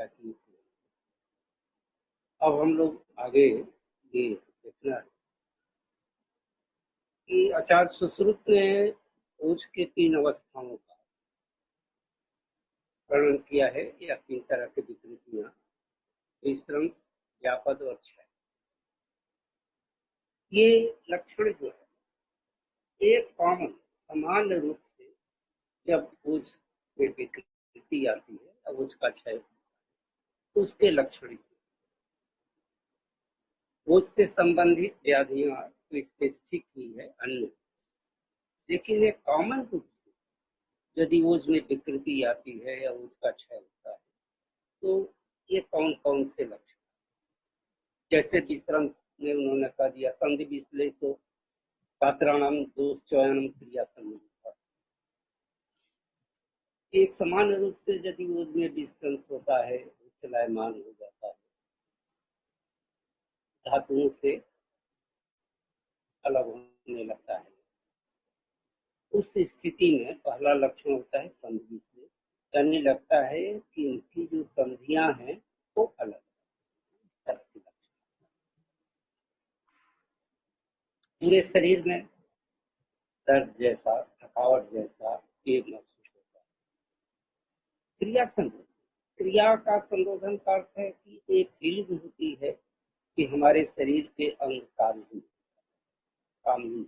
चर्चा की थी। अब हम लोग आगे ये देखना है कि आचार्य सुश्रुत ने ओज के 3 अवस्थाओं का वर्णन किया है, या 3 तरह की विकृतियां, विश्रंस, व्यापद और क्षय। ये लक्षण जो है एक कॉमन सामान्य रूप से जब ओज में विकृति आती है या ओज का क्षय तो उसके लक्षण ओज से संबंधित व्याधियां तो स्पेसिफिक ही है अन्य, लेकिन एक कॉमन रूप से यदि ओज में विकृति आती है या ओज का क्षय होता है तो ये कौन कौन से लक्षण, जैसे विश्रम में उन्होंने कह दिया संधि विश्लेषो पात्राणाम दोष चयनम क्रिया संबंध। एक समान रूप से यदि ओज में विश्रम होता है, चलायमान हो जाता है, धातुओं से अलग होने लगता है, उस स्थिति में पहला लक्षण होता है संधि विश्लेष, यानी लगता है कि इनकी जो संधियां हैं वो अलग तरह के लक्षण, पूरे शरीर में दर्द जैसा, थकावट जैसा एक महसूस होता है। क्रिया संबंध, क्रिया का संबोधन का अर्थ है कि एक फीलिंग होती है कि हमारे शरीर के अंग काम नहीं,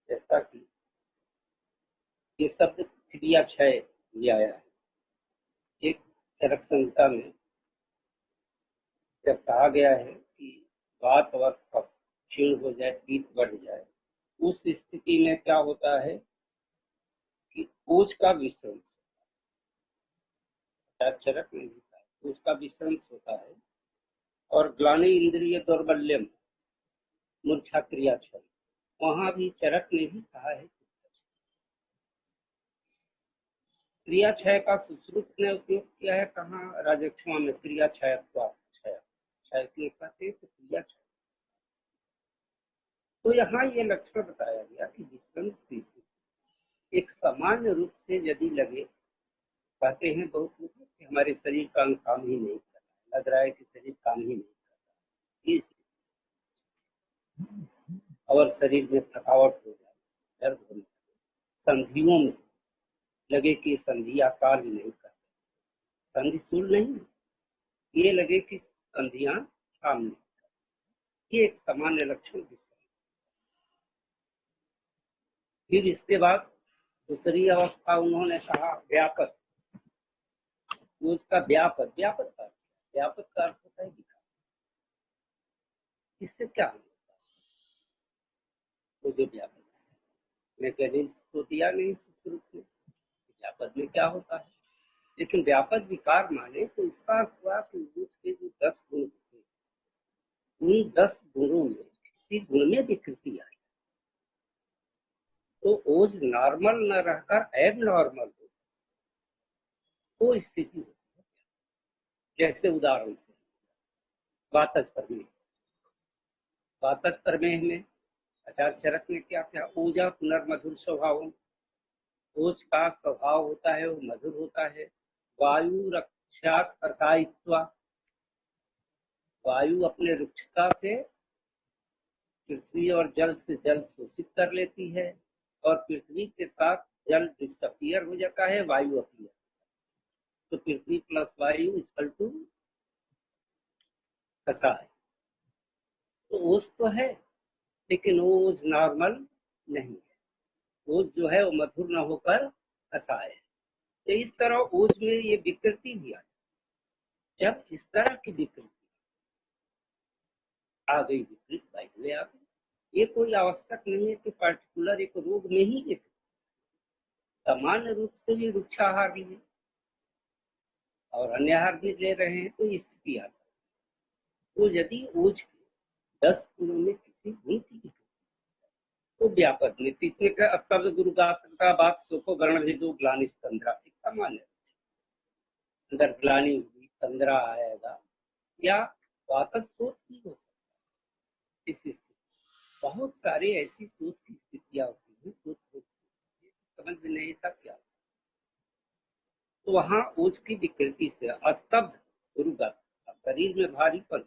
जैसा कि ये शब्द क्रिया क्षय लिया आया है। एक चरक संहिता में जब कहा गया है कि वात और कफ क्षीण हो जाए, पीत बढ़ जाए, उस स्थिति में क्या होता है कि ओज का विश्रम, चरक में होता है, उसका विश्रम होता है, और ग्लानि इंद्रिय दौर्बल्यम मूर्छा क्रिया क्षय, वहां भी चरक ने भी कहा है क्रिया क्षय का सुश्रुत ने उपयोग किया है। कहाँ? राजक्षमा में क्रिया क्षय क्षय के कहते तो क्रिया क्षय। तो यहाँ ये लक्षण बताया गया कि विश्रम स्थिति एक सामान्य रूप से यदि लगे, कहते हैं बहुत लोग कि हमारे शरीर का अंग काम ही नहीं कर रहा, लग रहा है कि शरीर काम ही नहीं कर रहा, और शरीर में थकावट हो जाए, दर्द होने लगे, संधियों में लगे कि संधियां कार्य नहीं कर, संधि शूल नहीं, ये लगे कि संधियां काम नहीं, ये एक सामान्य लक्षण विश्रम। फिर इसके बाद दूसरी अवस्था उन्होंने कहा व्यापक, उसका व्यापक का अर्थ होता है विकार। इससे क्या होता है? तो जो व्यापक मैं कहने तो दिया नहीं शुरू में व्यापक में क्या होता है, लेकिन व्यापक विकार माने तो इसका अर्थ हुआ कि उसके जो 10 गुण होते, उन 10 गुणों में किसी गुण में विकृति आई तो ओज नॉर्मल न रहकर एब नॉर्मल हो तो स्थिति होती है। जैसे उदाहरण से वातज प्रमेह में आचार्य चरक ने क्या किया, ऊर्जा पुनर्मधुर स्वभाव, ओज का स्वभाव होता है वो मधुर होता है, वायु रक्षा कसायित्व, वायु अपने रुक्षता से पृथ्वी और जल से जल शोषित कर लेती है, और पृथ्वी के साथ जल डिसअपियर हो जाता है, वायु अपीयर, तो पृथ्वी प्लस वायु इक्वल टू कसाय। तो ओज तो है लेकिन ओज नॉर्मल नहीं है, ओज जो है वो मधुर न होकर कसाय है। तो इस तरह ओज में ये विकृति भी आई। जब इस तरह की विकृति आ गई, विकृत बाइक आ गई, ये कोई आवश्यक नहीं है कि पर्टिकुलर एक रोग में ही एक सामान्य रूप से भी वृक्षाहार लिए और अन्य आहार भी ले रहे हैं तो स्थिति आ सकती है। तो यदि ओज के 10 गुणों में किसी गुण की तो व्यापक नीति से स्तब्ध गुरु का बात को गण भेदो ग्लानि तंद्रा, एक सामान्य अंदर ग्लानि हुई, तंद्रा आएगा, या वातज सोच भी हो सकता है। इस स्थिति बहुत सारी ऐसी सोच की स्थितियां होती है, सोच समझ में नहीं था क्या, तो वहां ओज की विकृति से अस्तब्ध दुर्गत, शरीर में भारीपन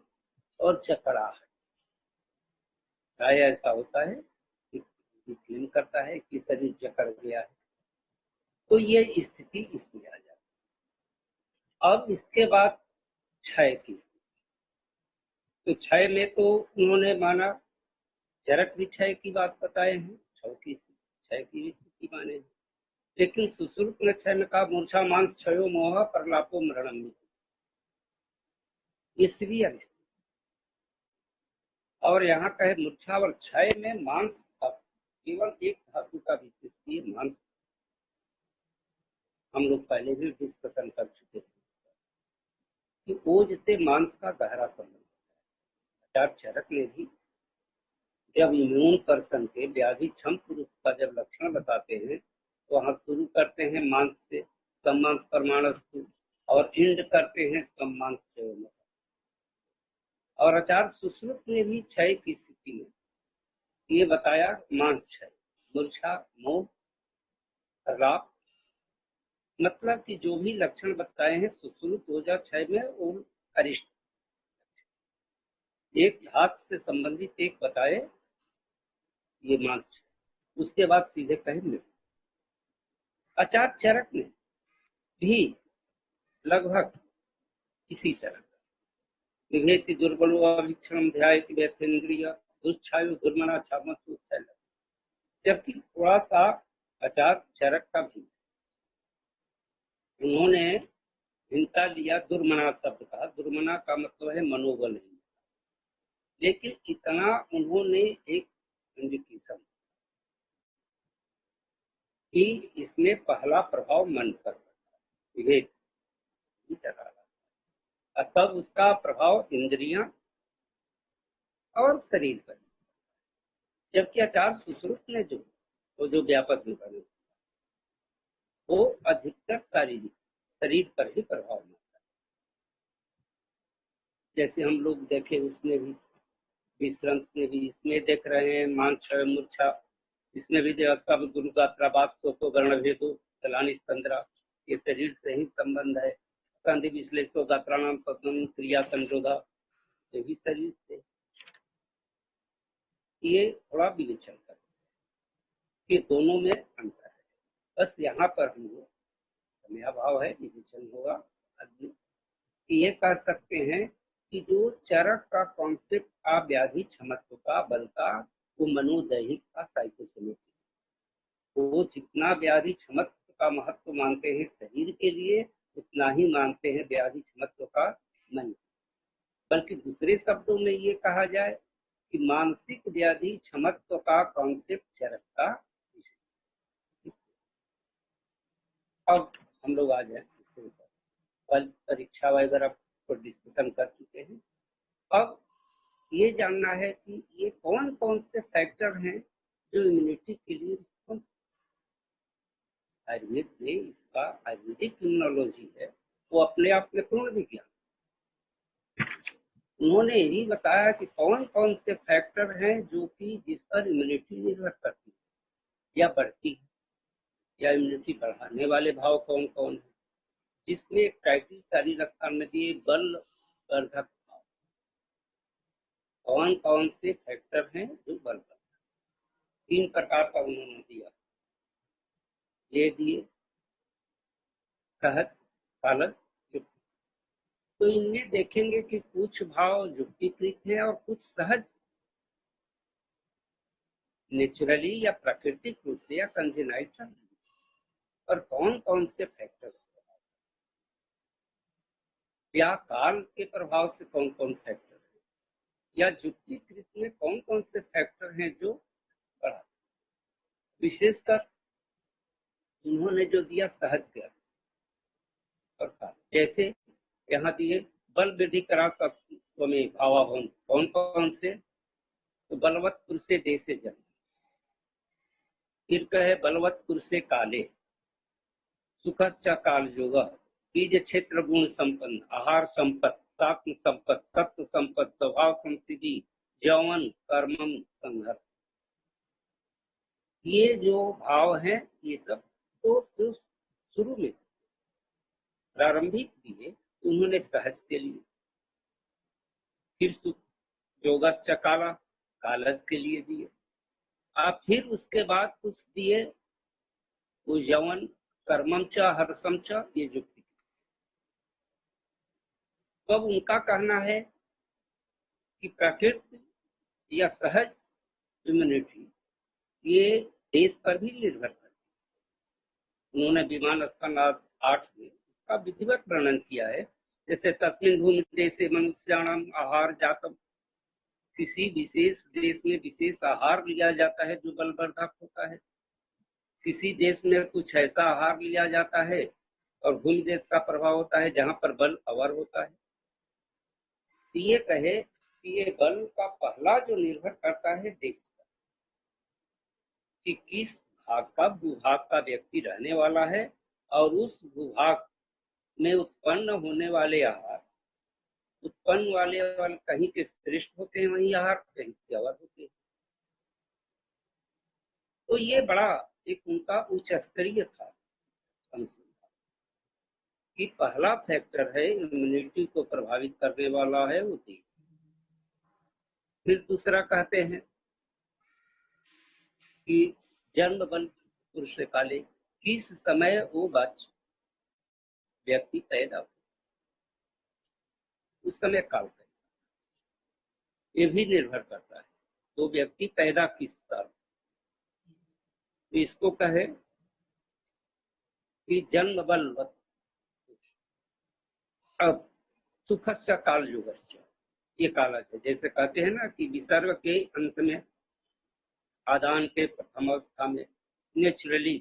और जकड़ाहट। प्राय ऐसा होता है कि क्लीन करता है कि शरीर जकड़ गया है, तो ये स्थिति इसमें आ जाती है। अब इसके बाद क्षय की स्थिति, तो क्षय में तो उन्होंने माना चरक भी क्षय की बात बताए हैं, क्षय की स्थिति माने हैं। लेकिन सुश्रुत ने क्षय में कहा मूर्छा मांस क्षयो मोह प्रलापो मरणम, ये सीधी अवस्था। और यहाँ कहे मूर्छा और क्षय में मांस केवल एक धातु का विशेष मांस, हम लोग पहले भी डिस्कशन कर चुके थे कि ओज से मांस का गहरा संबंध है। चरक ने भी जब इम्यून पर्सन के व्याधि क्षम पुरुष का जब लक्षण बताते हैं तो वहां शुरू करते हैं मांस से, सम्मांस परमाणु, और इंड करते हैं सम्मांस क्षय में। और आचार्य सुश्रुत ने भी क्षय की स्थिति में ये बताया मांस क्षय, मूर्छा, मोह, राप, मतलब कि जो भी लक्षण बताए हैं सुश्रुत ओजा क्षय में और अरिष्ट, एक धातु से संबंधित एक बताए ये मांस क्षय, उसके बाद सीधे कहे मृत्यु। आचार्य चरक ने भी लगभग इसी तरह विभेति दुर्बलो अभिक्षण ध्यायति व्यथेन्द्रिय दुच्छायु दुर्मना छामसु क्षय, जबकि थोड़ा सा आचार्य चरक का भी उन्होंने भिन्नता लिया दुर्मना शब्द का। दुर्मना का मतलब है मनोबल नहीं, लेकिन इतना उन्होंने एक इंडिकेशन कि इसमें पहला प्रभाव मन पर विवेक, तब उसका प्रभाव इंद्रियां और शरीर पर। जबकि आचार्य सुश्रुत ने जो व्यापक विवरण वो अधिकतर शारीरिक शरीर पर ही प्रभाव होता है। जैसे हम लोग देखे उसमें भी विश्रांत में भी इसमें देख रहे हैं मांस मूर्छा, इसमें भी देवस्था गुरु गात्रा बात सोको वर्ण भेदो चलानी तंद्रा, ये शरीर से ही संबंध है। संधि विश्लेषो गात्रा नाम पद्म क्रिया संजोधा, ये भी शरीर से। ये थोड़ा विवेचन कर कि दोनों में अंतर है, बस यहाँ पर हम लोग समय अभाव है, विवेचन होगा। ये कह सकते हैं कि जो चरक का कॉन्सेप्ट का व्याधि क्षमत्व का बल का, वो मनोदैहिक का साइकोसोमेटिक, वो जितना व्याधि क्षमत्व का महत्व मानते हैं शरीर के लिए उतना ही मानते हैं व्याधि क्षमत्व का मन। बल्कि दूसरे शब्दों में ये कहा जाए कि मानसिक व्याधि क्षमत्व का कॉन्सेप्ट चरक का विशेष। अब हम लोग आ जाए कल परीक्षा वगैरह पर डिस्कशन कर चुके हैं। अब ये जानना है कि ये कौन कौन से फैक्टर हैं जो इम्यूनिटी के लिए रिस्पॉन्स। आयुर्वेद में इसका आयुर्वेदिक इम्यूनोलॉजी है वो अपने आप में पूर्ण विज्ञान। उन्होंने यही बताया कि कौन कौन से फैक्टर हैं जो कि जिस पर इम्यूनिटी निर्भर करती है या बढ़ती है, या इम्यूनिटी बढ़ाने वाले भाव कौन कौन है, जिसमें टाइटल शरीर स्थान में दिए बल वर्धक भाव, कौन कौन से फैक्टर हैं जो बल वर्धक। 3 प्रकार का उन्होंने दिया, ये दिए सहज, कालज, युक्ति। तो इनमें देखेंगे कि कुछ भाव युक्तिकृत हैं और कुछ सहज नेचुरली या प्राकृतिक रूप से या कंजेनाइटल, और कौन कौन से फैक्टर या काल के प्रभाव से कौन कौन फैक्टर है, या युक्तिकृत में कौन कौन से फैक्टर हैं जो बढ़ाते। विशेषकर उन्होंने जो दिया सहज के और काल, जैसे यहाँ दिए बल वृद्धि करा तत्व में भावाभवन कौन कौन से, तो बलवत पुरुष से देश से जन्म, फिर कहे बलवत पुरुष से काले, सुखश्च काल योग, बीज क्षेत्र गुण संपन्न, आहार संपत्त, सात्म संपत्त, सत्व संपत्त, स्वभाव संसिद्धि, यौवन कर्मम संघर्ष। ये जो भाव हैं ये सब तो शुरू में प्रारंभिक दिए उन्होंने सहज के लिए, फिर जोगश्च काला, कालस के लिए दिए, आप फिर उसके बाद कुछ दिए वो यवन कर्मम च हर्षम च, ये युक्ति। तो अब उनका कहना है कि प्रकृति या सहज इम्यूनिटी ये देश पर भी निर्भर करती है। उन्होंने विमान स्कंद 8 में इसका विधिवत वर्णन किया है। जैसे तस्मिन् भूमि देशे मनुष्याणाम आहार जातम, किसी विशेष देश में विशेष आहार लिया जाता है जो बलवर्धक होता है, किसी देश में कुछ ऐसा आहार लिया जाता है और भूमि देश का प्रभाव होता है जहां पर बल अवर होता है। ये कहे कि ये बल का पहला जो निर्भर करता है देश पर, कि किस भाग का भूभाग का व्यक्ति रहने वाला है और उस भूभाग में उत्पन्न होने वाले आहार, उत्पन्न वाले कहीं के श्रेष्ठ होते हैं वही आहार, कहीं के अवर होते हैं। तो ये बड़ा एक उनका उच्च स्तरीय था कि पहला फैक्टर है इम्यूनिटी को प्रभावित करने वाला है वो देश। फिर दूसरा कहते हैं कि जन्म बल पुरुष काले, किस समय वो व्यक्ति पैदा हो, उस समय काल कैसा, ये भी निर्भर करता है। तो व्यक्ति पैदा किस साल, तो इसको कहे कि जन्म बल। अब सुखस्य काल युगस्य, ये कालज है। जैसे कहते हैं ना कि विसर्ग के अंत में, आदान के प्रथम अवस्था में नेचुरली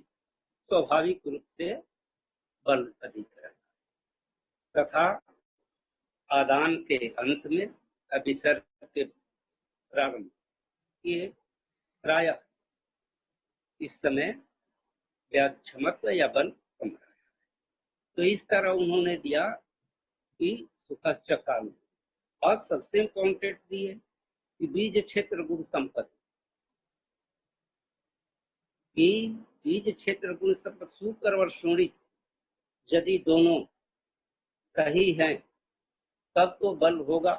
स्वाभाविक रूप से बल अधिक रहता है, तथा आदान के अंत में विसर्ग के प्रारंभ, ये प्रायः इस समय क्षमत्व या बल कम रहा है। तो इस तरह उन्होंने दिया कि सुखस्य काल। और सबसे इम्पोर्टेंट दिए कि बीज क्षेत्र गुण संपत्ति, कि बीज क्षेत्र गुण संपत्ति शुक्र और शोणित यदि दोनों सही हैं तब तो बल होगा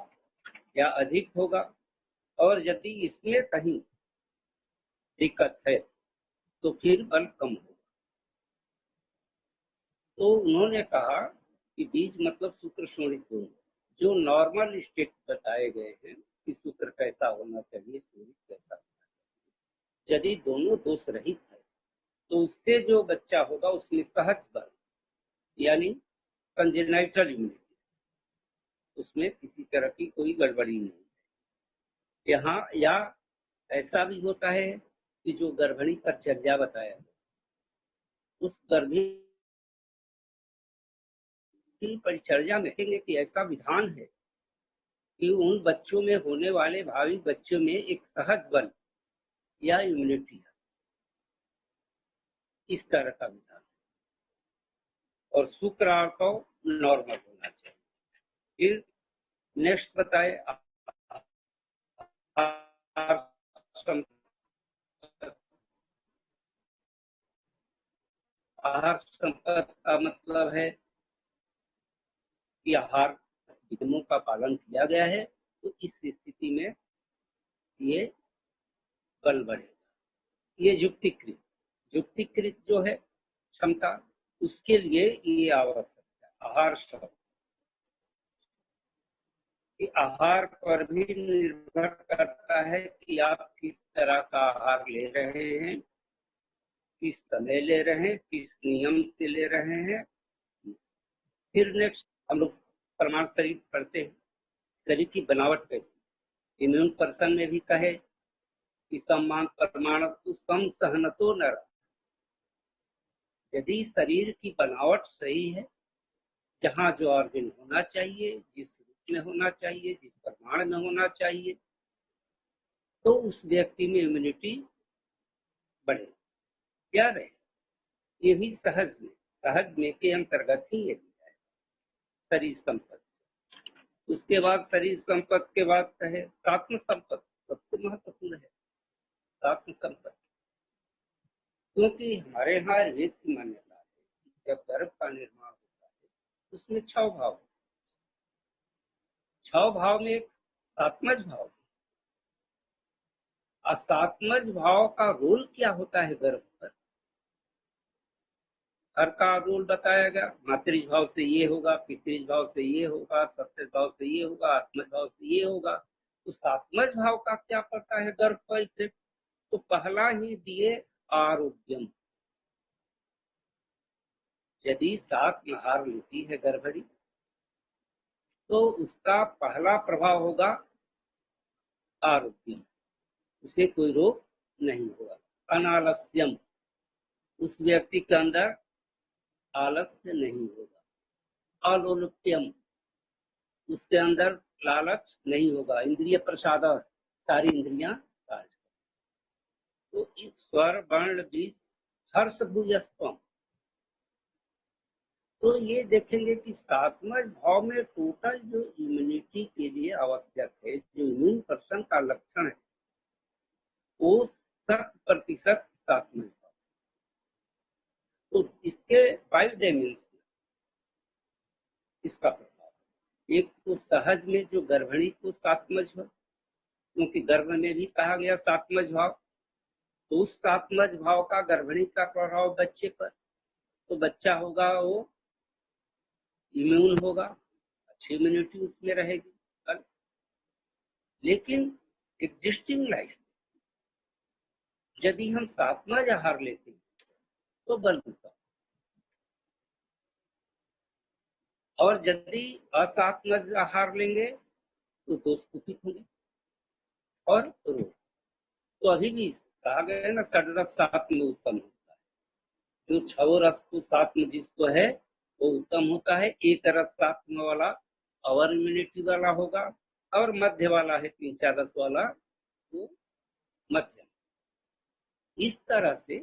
या अधिक होगा, और यदि इसमें कहीं दिक्कत है तो फिर बल कम होगा। तो उन्होंने कहा कि बीज मतलब शुक्र शोणित गुण, जो नॉर्मल स्टेट बताए गए हैं कि शुक्र कैसा होना चाहिए, शोणित कैसा होना चाहिए, यदि दोनों दोष रहित है तो उससे जो बच्चा होगा उसमें सहज बल यानी कंजेनाइटल इम्यूनिटी, उसमें किसी तरह की कोई गड़बड़ी नहीं है यहाँ। या ऐसा भी होता है कि जो गर्भिणी परिचर्या बताया, उस गर्भिणी परिचर्या में देखेंगे कि ऐसा विधान है कि उन बच्चों में होने वाले भावी बच्चों में एक सहज बल या इम्यूनिटी है, इस तरह का विधान। और शुक्र को नॉर्मल होना चाहिए। फिर नेक्स्ट बताए आहार संपर्क का मतलब है कि आहार नियमों का पालन किया गया है, तो इस स्थिति में ये बल बढ़ेगा। ये युक्तिकृत जो है क्षमता, उसके लिए ये आवश्यक है। आहार शब्द कि आहार पर भी निर्भर करता है कि आप किस तरह का आहार ले रहे हैं, किस समय ले रहे हैं, किस नियम से ले रहे हैं। फिर नेक्स्ट हम लोग प्रमाण शरीर पढ़ते हैं, शरीर की बनावट कैसी। इम्यून पर्सन में भी कहे कि सम्मान प्रमाण तो सम सहनतो न, यदि शरीर की बनावट सही है, जहाँ जो ऑर्गन होना चाहिए, जिस रूप में होना चाहिए, जिस प्रमाण में होना चाहिए, तो उस व्यक्ति में इम्यूनिटी बढ़े क्या रहे। ये भी सहज में के अंतर्गत ही ये है शरीर संपत्ति। उसके बाद शरीर संपत्ति के बाद कहे सात्म संपत्ति, सबसे महत्वपूर्ण है सात्म संपत्ति, क्योंकि हमारे यहाँ आयुर्वेद की मान्यता है कि जब गर्भ का निर्माण होता है उसमें 6 भाव, 6 भाव में एक सात्मज भाव, और सात्मज भाव का रोल क्या होता है गर्भ पर, हर का रोल बताया गया। मातृज भाव से ये होगा, पितृज भाव से ये होगा, सप्तज भाव से ये होगा, आत्मज भाव से ये होगा। तो सात्मज भाव का क्या पड़ता है गर्भ पर इफेक्ट? तो पहला ही दिए आरोग्यम। यदि सात आहार लेती है गर्भणी तो उसका पहला प्रभाव होगा आरोग्य, उसे कोई रोग नहीं होगा। अनालस्यम, उस व्यक्ति के अंदर आलस्य नहीं होगा। अलोलुप्यम, उसके अंदर लालच नहीं होगा। इंद्रिय प्रसाद, सारी इंद्रियां कार्य। तो इस स्वर वर्ण बीज हर्ष भूयस्पम। तो ये देखेंगे कि सात्मज भाव में टोटल जो इम्यूनिटी के लिए आवश्यक है, जो इम्यून पर्सन का लक्षण है, वो 60% सात्मज भाव। तो इसके 5 डायमेंशन इसका प्रभाव। एक तो सहज में जो गर्भणी को सात्मज भाव, क्योंकि गर्भ में भी कहा गया सात्मज भाव, तो उस सात्मज भाव का गर्भणी का प्रभाव बच्चे पर, तो बच्चा होगा वो इम्यून होगा, अच्छी इम्यूनिटी उसमें रहेगी। लेकिन एग्जिस्टिंग लाइफ यदि हम सात्मज आहार लेते हैं तो बल होता, और यदि असात्मज आहार लेंगे तो दोष कुपित होंगे और रोग। तो अभी भी कहा गया है ना, षड्रस सात्म उत्तम होता है। जो 6 रस को सात्म जिसको है वो उत्तम होता है। एक रस सात्म वाला और इम्यूनिटी वाला होगा, और मध्य वाला है 3-4 रस वाला वो मध्यम। इस तरह से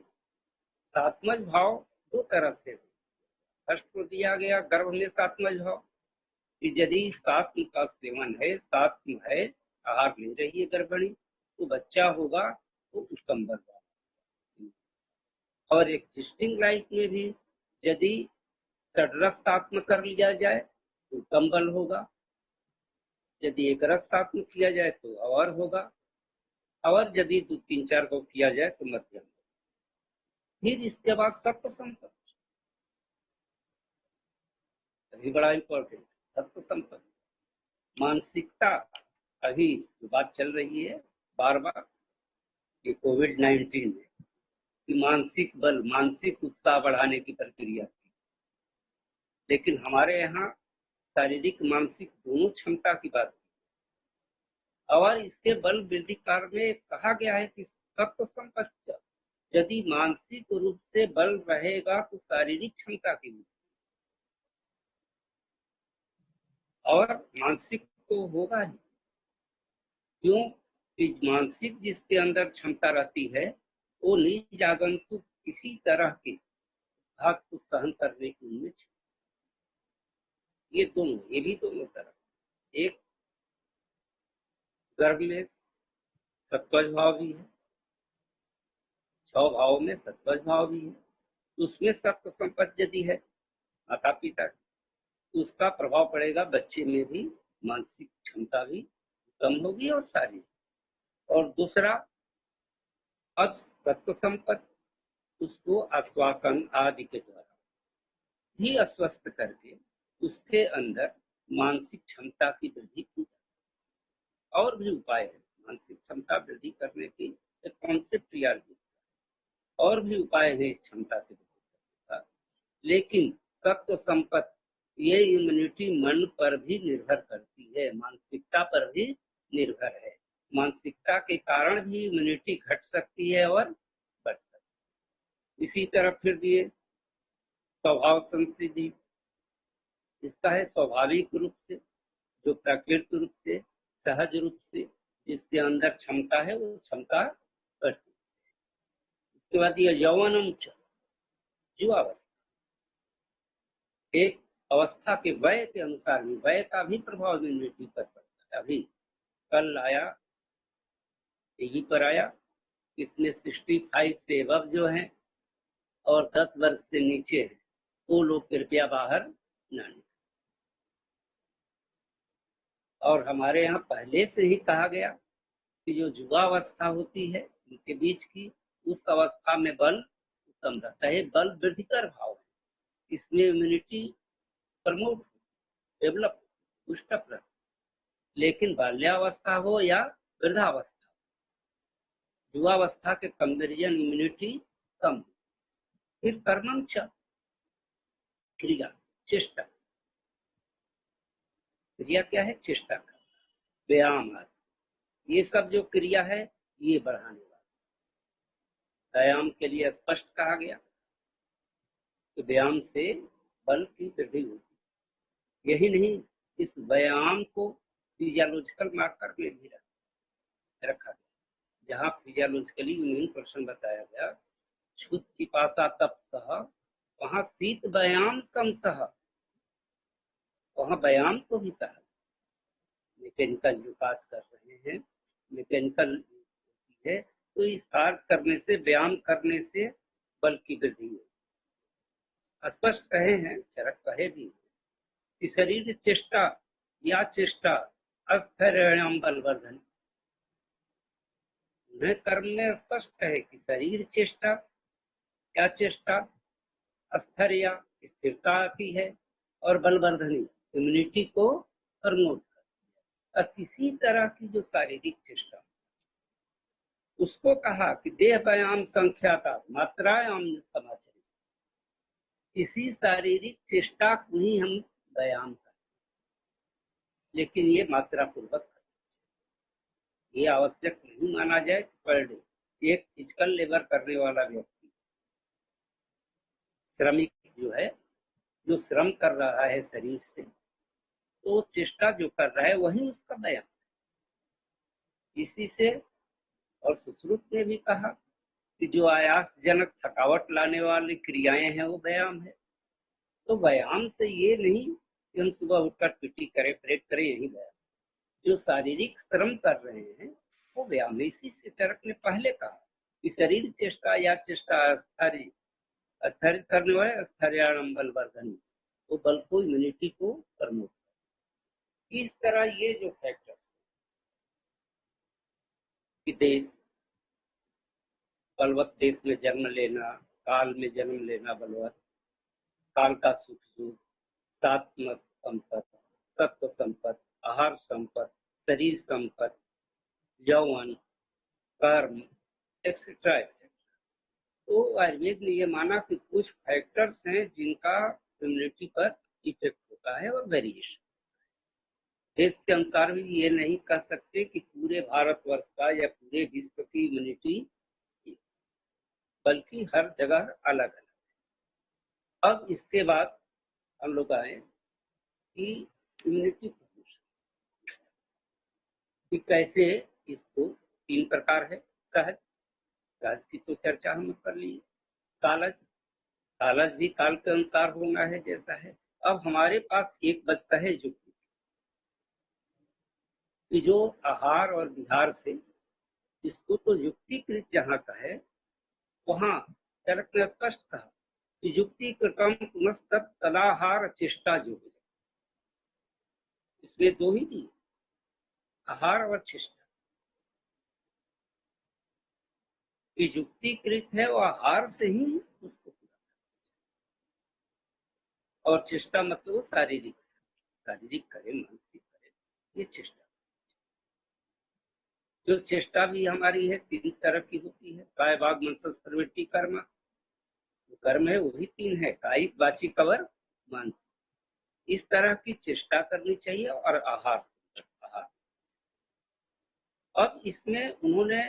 सात्मज भाव 2 तरह से। फर्स्ट को दिया गया गर्भ में सात्मज भाव कि यदि सात्म का सेवन है, सात्म है, आहार ले रही है गर्भणी, तो बच्चा होगा तो उत्तम बल। और एग्जिस्टिंग लाइफ में भी यदि षड्रस सात्म कर लिया जाए तो उत्तम बल होगा, यदि एक रस सात्म किया जाए तो और होगा, और यदि 2-3-4 को किया जाए तो मध्यम। फिर इसके बाद सत्व संपत्ति, अभी बड़ा इंपॉर्टेंट, सत्व संपत्ति मानसिकता। अभी जो बात चल रही है बार बार ये कोविड-19 में कि मानसिक बल, मानसिक उत्साह बढ़ाने की प्रक्रिया थी, लेकिन हमारे यहाँ शारीरिक मानसिक दोनों क्षमता की बात है। और इसके बल वृद्धि कार्य में कहा गया है कि सत्व संपत्ति, यदि मानसिक रूप से बल रहेगा तो शारीरिक क्षमता की वृद्धि, और मानसिक तो होगा ही। क्यों कि मानसिक जिसके अंदर क्षमता रहती है वो निज आगंतुक किसी तरह के घात को सहन करने की उनमें ये दोनों, ये भी दोनों तरह। एक गर्भ में सत्वज भाव भी है, 6 भाव में सत्वज भाव भी है, तो उसमें सत्व संपत्ति यदि है माता पिता, तो उसका प्रभाव पड़ेगा बच्चे में भी, मानसिक क्षमता भी कम होगी और शारीरिक। और दूसरा सत्व संपत्ति उसको आश्वासन आदि के द्वारा भी अस्वस्थ करके उसके अंदर मानसिक क्षमता की वृद्धि की। और भी उपाय है मानसिक क्षमता वृद्धि करने की, एक कॉन्सेप्ट याद, और भी उपाय है इस क्षमता के वृद्धि का। लेकिन सत्व संपत्ति ये इम्यूनिटी मन पर भी निर्भर करती है, मानसिकता पर भी निर्भर है। मानसिकता के कारण भी इम्यूनिटी घट सकती है और बढ़ सकती है। इसी तरह फिर दिए स्वभाव संसिद्धि, इसका है स्वाभाविक रूप से, जो प्राकृतिक रूप से, सहज रूप से जिसके अंदर क्षमता है वो क्षमता बढ़ती है। उसके बाद ये यौवनम युवावस्था, एक अवस्था के वय के अनुसार भी, वय का भी प्रभाव इम्यूनिटी पर पड़ता है। अभी कल आया, टीवी पर आया, इसमें 65 से अब जो है और 10 वर्ष से नीचे है वो लोग कृपया बाहर न निकलें। और हमारे यहाँ पहले से ही कहा गया कि जो युवावस्था होती है उनके बीच की, उस अवस्था में बल उत्तम रहता है। बल वृद्धिकर भाव है, इसमें इम्यूनिटी प्रमोट डेवलप पुष्टअप रहता। लेकिन बाल्यावस्था हो या वृद्धावस्था, युवावस्था के कंपेरिजन इम्यूनिटी कम। फिर कर्मम च, क्रिया, चेष्टा। क्रिया क्या है? चेष्टा का व्यायाम आदि, ये सब जो क्रिया है ये बढ़ाने वाला। व्यायाम के लिए स्पष्ट कहा गया कि व्यायाम से बल की वृद्धि होती। यही नहीं, इस व्यायाम को फिजियोलॉजिकल मार्कर में भी रखा गया, जहाँ फिजियोलॉजिकली इम्यून पर्सन बताया गया। क्षुत पिपासा तप सह, वहाँ शीत व्यायाम समसह, वहाँ व्यायाम को भी कहा। मैकेनिकल जो कार्य कर रहे हैं, मैकेनिकल है, तो इस कार्य करने से, व्यायाम करने से बल की वृद्धि हो। स्पष्ट कहे हैं, चरक कहे भी कि शरीर चेष्टा या चेष्टा अस्थैर्यम बलवर्धन। उन्हें कर्म में स्पष्ट कहे कि शरीर चेष्टा, क्या चेष्टा? स्थैर्य, स्थिरता आती है, और बलवर्धनी, इम्यूनिटी को प्रमोट करती है। किसी तरह की जो शारीरिक चेष्टा, उसको कहा कि देह व्यायाम संख्याता मात्रायाम समाचरित। इसी शारीरिक चेष्टा को ही हम व्यायाम करते, लेकिन ये मात्रा पूर्वक, ये आवश्यक नहीं माना जाए पर डे एक फिजिकल लेबर करने वाला व्यक्ति, श्रमिक जो है, जो श्रम कर रहा है शरीर से, तो चेष्टा जो कर रहा है वही उसका व्यायाम। इसी से, और सुश्रुत ने भी कहा कि जो आयासजनक थकावट लाने वाली क्रियाएं हैं वो व्यायाम है। तो व्यायाम से ये नहीं कि हम सुबह उठकर पीटी करें, प्रेक करें, यही व्यायाम। जो शारीरिक श्रम कर रहे हैं वो व्यायाम। इसी से चरक ने पहले कहा कि शरीर चेष्टा या चेष्टा स्थैर्य करने वाले स्थैर्याणम बलवर्धन, वो बल को, इम्यूनिटी को प्रमोट। इस तरह ये जो फैक्टर्स कि देश, बलवत देश में जन्म लेना, काल में जन्म लेना बलवत, काल का सुख दुख, सात्मक संपत्ति, तत्व संपत्ति, आहार संपत्ति, शरीर संपत्ति, यौवन, कर्म, एक्सेट्रा एक्सेट्रा। तो आयुर्वेद ने ये माना कि कुछ फैक्टर्स हैं जिनका इम्यूनिटी पर इफेक्ट होता है और वेरिएशन। देश के अनुसार भी ये नहीं कह सकते कि पूरे भारतवर्ष का या पूरे विश्व की इम्यूनिटी, बल्कि हर जगह अलग अलग। अब इसके बाद हम लोग आए कि इम्यूनिटी कि कैसे, इसको 3 प्रकार है। सहज, सहज की तो चर्चा हम कर ली। कालज, कालज भी काल के अनुसार होना है जैसा है। अब हमारे पास एक बचता है युक्ति, कि जो आहार और विहार से, इसको तो युक्तिकृत जहाँ का है वहाँ चरक ने स्पष्ट कहा कि युक्ति कृतम पुनस्तत् तदाहार चेष्टा जो है, इसमें 2 ही दिए, आहार और चेष्टा। युक्तिकृत है वो आहार से ही उसको पूरा, और चेष्टा मतलब शारीरिक, शारीरिक करे, मानसिक करे, ये चेष्टा। जो चेष्टा भी हमारी है 3 तरह की होती है, काय वाग मनस प्रवृत्ति कर्म। जो कर्म है वो भी 3 है, कायिक, वाचिक और मानसिक। इस तरह की चेष्टा करनी चाहिए। और आहार, आहार, अब इसमें उन्होंने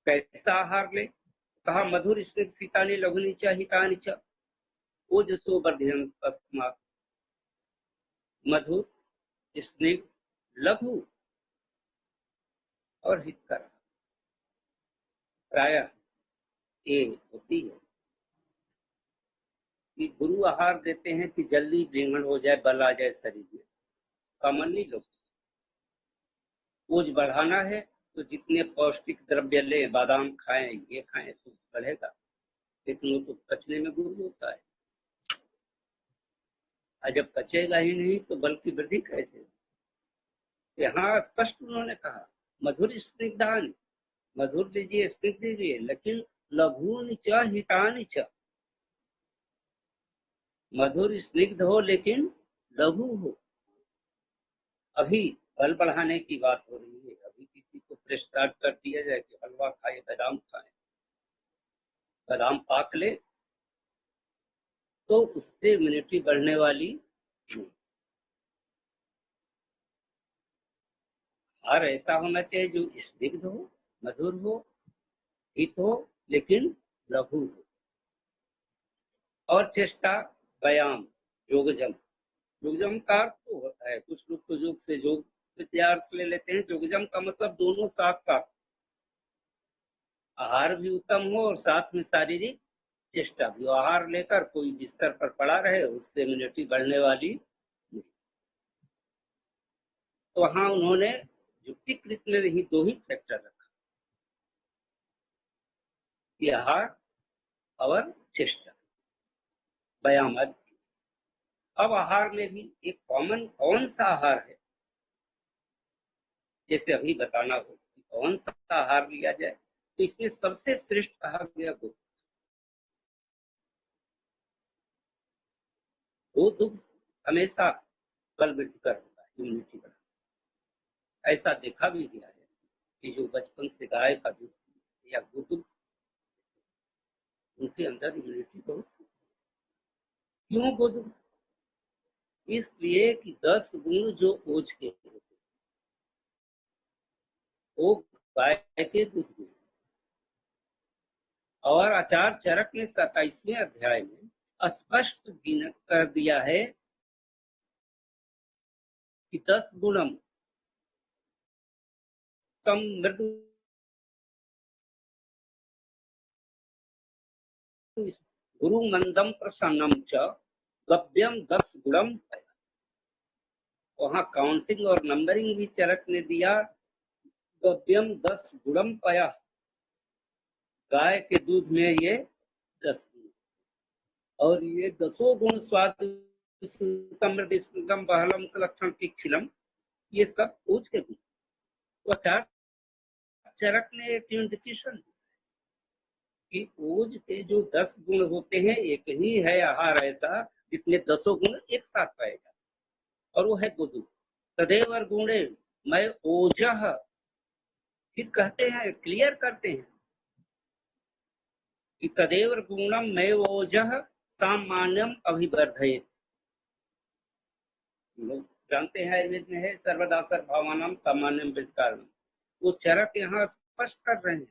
कैसा आहार ले, कहा मधुर स्निग्ध शीतानि लघुनि च हितानि च, ओजसो वर्धयन् तस्मात्। मधुर, स्निग्ध, लघु और हितकर, प्रायः ये होती है कि गुरु आहार देते हैं कि जल्दी ब्रीहण हो जाए, बल आ जाए शरीर में। कॉमनली लोग ओज बढ़ाना है तो जितने पौष्टिक द्रव्य लें, बादाम खाएं, ये खाएं तो बढ़ेगा, लेकिन वो तो पचने में गुरु होता है। और जब पचेगा ही नहीं तो बल की वृद्धि कैसे? यहाँ स्पष्ट उन्होंने कहा मधुर स्निग्धान, मधुर लीजिए, स्निग्ध लीजिए, लेकिन लघुन च हितानि च। मधुर स्निग्ध हो लेकिन लघु हो। अभी बल बढ़ाने की बात हो रही है, अभी किसी को प्रेस्क्राइब कर दिया जाए कि हलवा खाए, बादाम खाए, बादाम पाक ले तो उससे इम्यूनिटी बढ़ने वाली नहीं। और ऐसा होना चाहिए जो स्निग्ध हो, मधुर हो, हित हो, लेकिन लघु हो। और चेष्टा, व्यायाम, योगजम। योगजम का अर्थ तो होता है, कुछ लोग तो योग से योग विद्यार्थ ले लेते हैं। योगजम का मतलब दोनों साथ साथ, आहार भी उत्तम हो और साथ में शारीरिक चेष्टा भी। आहार लेकर कोई बिस्तर पर पड़ा रहे, उससे इम्यूनिटी बढ़ने वाली नहीं। तो वहां उन्होंने युक्तिकृत में ही दो ही फैक्टर रखा, कि आहार और चेष्टा, व्यायाम। अब आहार में भी एक कॉमन कौन सा आहार है, जैसे अभी बताना हो कि कौन सा आहार लिया जाए, तो इसमें सबसे श्रेष्ठ कहा गया गोदुग्ध हमेशा बल वृद्धि कर होता है, इम्यूनिटी बढ़ा। ऐसा देखा भी गया है कि जो बचपन से गाय का दूध या गोदुग्ध, उनके अंदर इम्यूनिटी बहुत। क्यों गोदुग्ध? इसलिए कि 10 गुण जो ओज के होते हैं, वो गाय के दूध में। और आचार्य चरक ने 27वें अध्याय में स्पष्ट कर दिया है कि 10 गुणम तम मृदु गुरु मंदम प्रसन्नम च गव्यम 10 गुणम। वहां काउंटिंग और नंबरिंग भी चरक ने दिया। गव्यम 10 गुणम पया, गाय के दूध में ये 10 गुण, और ये 10 गुण स्वाद बहलम लक्षण तीक्षिलम, ये सब ओज के गुण। तो चरक ने एक इंडिकेशन कि ओज के जो 10 गुण होते हैं, एक ही है आहार ऐसा जिसमें 10 गुण एक साथ पाए जाते, और वो है गोदुग्ध। तदेव गुणे मैं ओजह, फिर कहते हैं, क्लियर करते हैं कि तदेव गुणम मैं ओजह सामान्यम अभिवर्धयेत्। लोग जानते हैं आयुर्वेद में है सर्वदा सर्वभावानां सामान्यम विकारणम। वो चरक यहाँ स्पष्ट कर रहे हैं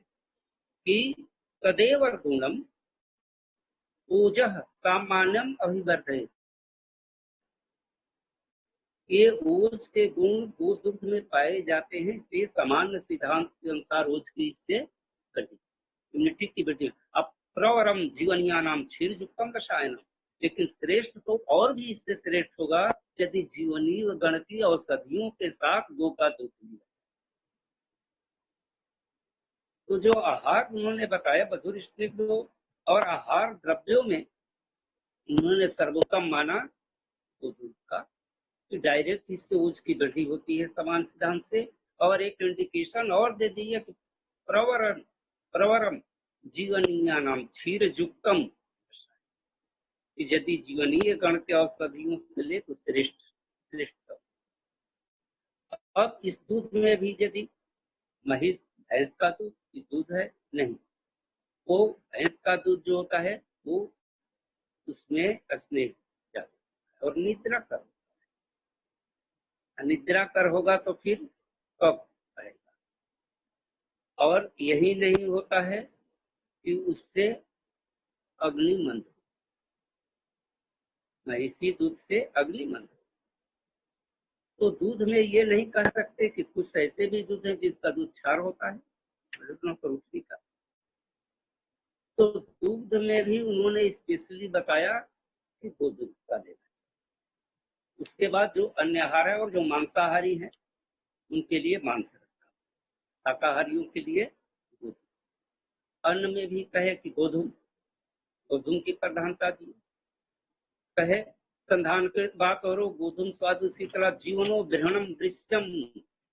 कि तदेव गुणम ओजह सामान्यम अभिवर्धयेत्। ये ओज के गुण गोदुग्ध में पाए जाते हैं, ये सामान्य सिद्धांत के अनुसार ओज की इससे वृद्धि, इम्यूनिटी की वृद्धि। अब प्रवरम जीवनियानाम क्षीर युक्तम रसायनम, लेकिन श्रेष्ठ तो और भी इससे श्रेष्ठ होगा यदि जीवनी व गणती औषधियों के साथ गो का दूध लिया। तो जो आहार उन्होंने बताया मधुर स्निग्ध और आहार द्रव्यों में उन्होंने सर्वोत्तम माना तो दूध का, डायरेक्ट इससे ओज की वृद्धि होती है समान सिद्धांत से। और एक इंडिकेशन और दे दी है कि प्रवरम प्रवरम जीवनीय नाम क्षीर युक्तम, यदि जीवनीय गण के औषधियों से ले तो श्रेष्ठ श्रेष्ठ। अब इस दूध में भी यदि महिष भैंस का दूध है नहीं, वो भैंस का दूध जो होता है वो उसमें स्नेह जाता है और निद्रा कर, निद्रा कर होगा तो फिर कब आएगा। और यही नहीं होता है कि उससे अग्नि मंद, महिषी दूध से अग्नि मंद। तो दूध में ये नहीं कह सकते कि कुछ ऐसे भी दूध है जिसका दूध क्षार होता है पृथ्वी का। तो दूध में भी उन्होंने स्पेशली बताया कि वो दूध का लेना। उसके बाद जो अन्य आहार है और जो मांसाहारी है उनके लिए मांस रस, शाकाहारियों के लिए दूध। अन्न में भी कहे कि गोधूम, गोधूम की प्रधानता दी, कहे संधान के बात और गोधूम स्वाद शीतला जीवनो ग्रहणम दृश्यम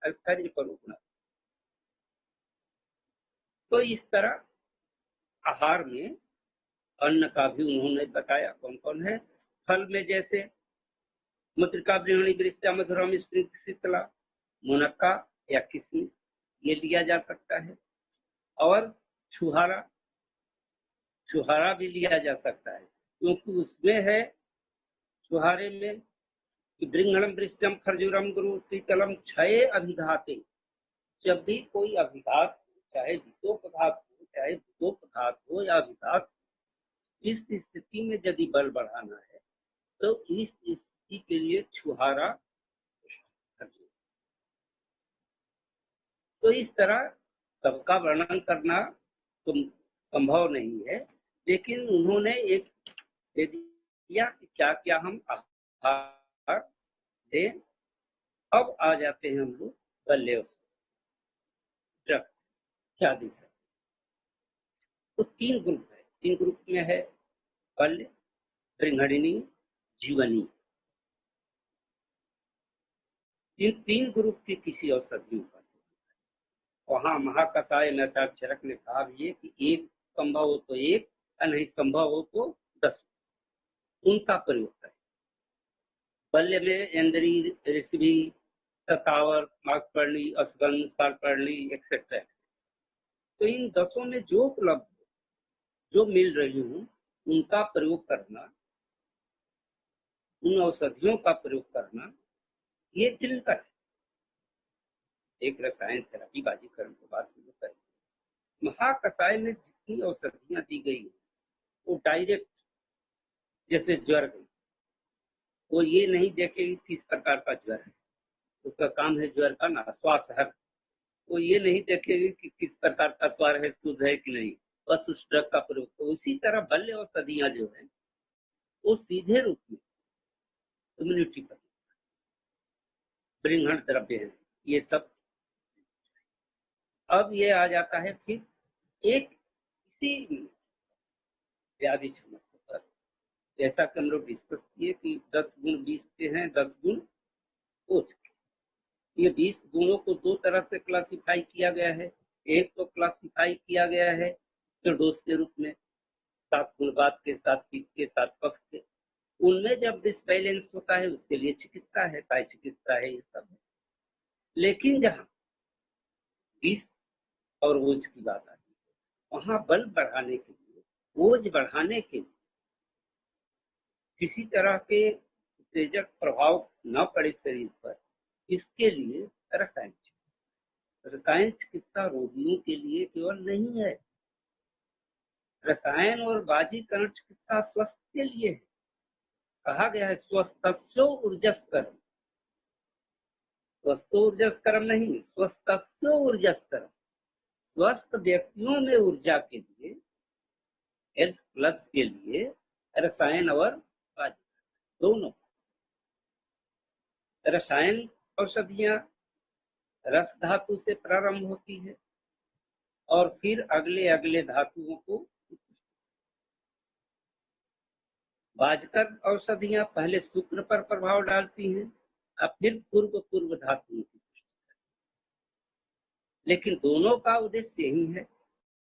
स्थैर्य पर रोकना। तो इस तरह आहार में अन्न का भी उन्होंने बताया कौन कौन है। फल में जैसे मुद्रिका वृहणी वृक्षा मधुरम स्मृत शीतला, मुनक्का या किशमिश ये लिया जा सकता है। और छुहारा, छुहारा भी लिया जा सकता है क्योंकि उसमें है छुहारे में बृंगणम वृक्षम खरजूरम गुरु शीतलम क्षय अभिघाते। जब भी कोई अभिघात चाहे विषोपघात हो चाहे भूतोपघात हो या अभिघात, इस स्थिति में यदि बल बढ़ाना है तो इस स्थिति के लिए छुहारा। तो इस तरह सबका वर्णन करना तो संभव नहीं है, लेकिन उन्होंने एक दे दिया कि क्या क्या हम आहार दें। अब आ जाते हैं हम लोग बल्ले ड्रग क्या दे सकते। तो तीन ग्रुप है, तीन ग्रुप में है बल्य, त्रिंघड़िनी, जीवनी। इन तीन ग्रुप की किसी औषधियों का वहां महाकसाय नचाक्षरक ने कहा भी है कि एक संभव हो तो एक, नहीं संभव हो तो 10 उनका प्रयोग करें। बल्य में इंद्री, ऋषभि, सतावर, माघपर्णी, असगन, सालपर्णी एक्सेट्रा। तो इन 10 में जो उपलब्ध जो मिल रही हूँ उनका प्रयोग करना, उन औषधियों का प्रयोग करना, ये चिंतन है। एक रसायन थेरेपी बाजीकरण के बाद करें। महाकसाय में जितनी औषधियां दी गई वो डायरेक्ट, जैसे ज्वर गई, वो ये नहीं देखेगी किस प्रकार का ज्वर है, उसका काम है ज्वर का ना श्वास है, वो ये नहीं देखेगी कि किस प्रकार का स्वार है, शुद्ध है कि नहीं, बस उस ड्रग का प्रयोग। तो उसी तरह बल्य औषधियां जो है वो सीधे रूप में इम्यूनिटी पर बृंहण द्रव्य है ये सब। अब ये आ जाता है फिर एक इसी व्याधि क्षमता पर, जैसा कि हम लोग डिस्कस किए कि 10 गुण 20 के हैं, 10 गुण ओझ के। ये 20 गुणों को दो तरह से क्लासिफाई किया गया है। एक तो क्लासिफाई किया गया है डोज के रूप में, 7 गुण वात के, 7 पित्त के, 7 कफ के। उनमें जब डिसबैलेंस होता है उसके लिए चिकित्सा है, काय चिकित्सा है, ये सब है। लेकिन जहाँ विष और ओज की बात आती है वहां बल बढ़ाने के लिए, ओज बढ़ाने के लिए, किसी तरह के उत्तेजक प्रभाव न पड़े शरीर पर, इसके लिए रसायन चिकित्सा। रसायन चिकित्सा रोगियों के लिए केवल नहीं है, रसायन और बाजीकरण चिकित्सा स्वस्थ के लिए है। कहा गया है स्वस्थस्यो ऊर्जस्करम, स्वस्थ ऊर्जस्करम नहीं, स्वस्थस्यो ऊर्जस्करम। स्वस्थ व्यक्तियों में ऊर्जा के लिए, हेल्थ प्लस के लिए रसायन और बाजीकरण दोनों। रसायन औषधियां रस धातु से प्रारंभ होती है और फिर अगले अगले धातुओं को, बाजकर औषधियां पहले शुक्र पर प्रभाव डालती हैं और फिर पूर्व धातुओं की। लेकिन दोनों का उद्देश्य यही है